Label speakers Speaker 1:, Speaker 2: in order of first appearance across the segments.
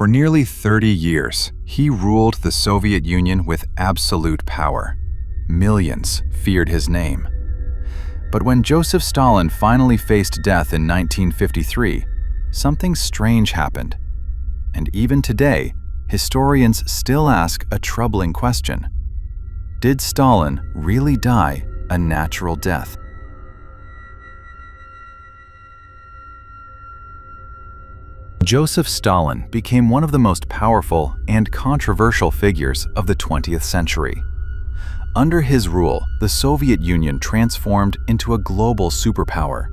Speaker 1: For nearly 30 years, he ruled the Soviet Union with absolute power. Millions feared his name. But when Joseph Stalin finally faced death in 1953, something strange happened. And even today, historians still ask a troubling question. Did Stalin really die a natural death? Joseph Stalin became one of the most powerful and controversial figures of the 20th century. Under his rule, the Soviet Union transformed into a global superpower.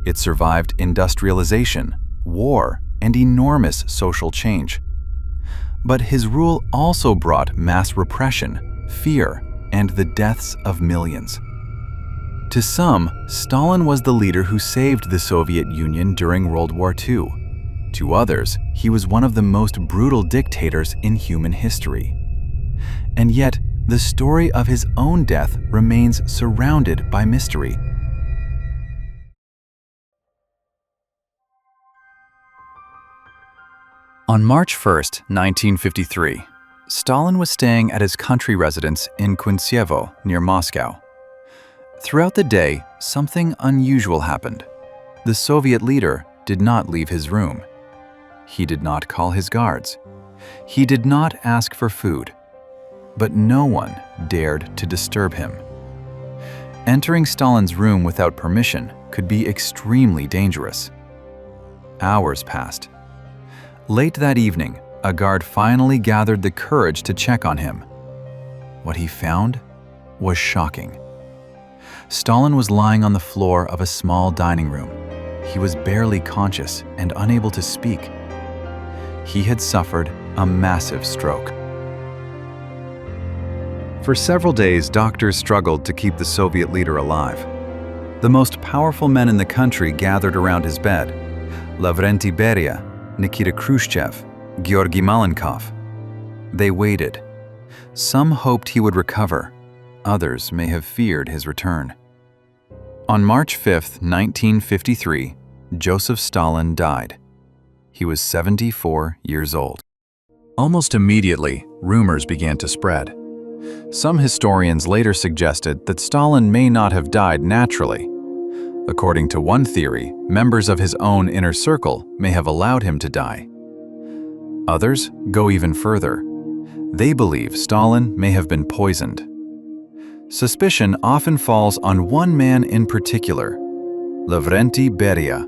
Speaker 1: It survived industrialization, war, and enormous social change. But his rule also brought mass repression, fear, and the deaths of millions. To some, Stalin was the leader who saved the Soviet Union during World War II. To others, he was one of the most brutal dictators in human history. And yet, the story of his own death remains surrounded by mystery. On March 1, 1953, Stalin was staying at his country residence in Kuntsevo, near Moscow. Throughout the day, something unusual happened. The Soviet leader did not leave his room. He did not call his guards. He did not ask for food. But no one dared to disturb him. Entering Stalin's room without permission could be extremely dangerous. Hours passed. Late that evening, a guard finally gathered the courage to check on him. What he found was shocking. Stalin was lying on the floor of a small dining room. He was barely conscious and unable to speak. He had suffered a massive stroke. For several days, doctors struggled to keep the Soviet leader alive. The most powerful men in the country gathered around his bed: Lavrentiy Beria, Nikita Khrushchev, Georgy Malenkov. They waited. Some hoped he would recover. Others may have feared his return. On March 5, 1953, Joseph Stalin died. He was 74 years old. Almost immediately, rumors began to spread. Some historians later suggested that Stalin may not have died naturally. According to one theory, members of his own inner circle may have allowed him to die. Others go even further. They believe Stalin may have been poisoned. Suspicion often falls on one man in particular, Lavrentiy Beria.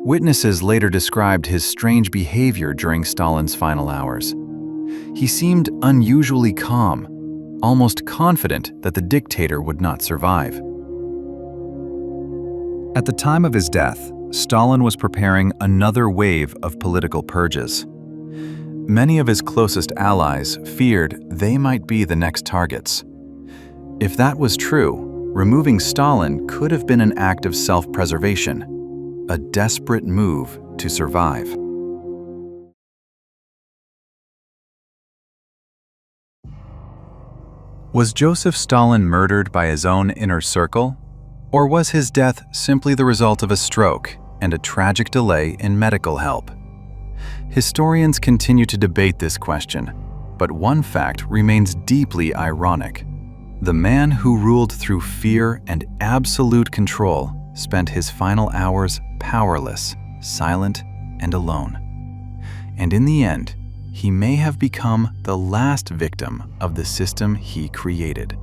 Speaker 1: Witnesses later described his strange behavior during Stalin's final hours. He seemed unusually calm, almost confident that the dictator would not survive. At the time of his death, Stalin was preparing another wave of political purges. Many of his closest allies feared they might be the next targets. If that was true, removing Stalin could have been an act of self-preservation, a desperate move to survive. Was Joseph Stalin murdered by his own inner circle? Or was his death simply the result of a stroke and a tragic delay in medical help? Historians continue to debate this question, but one fact remains deeply ironic. The man who ruled through fear and absolute control spent his final hours powerless, silent, and alone. And in the end, he may have become the last victim of the system he created.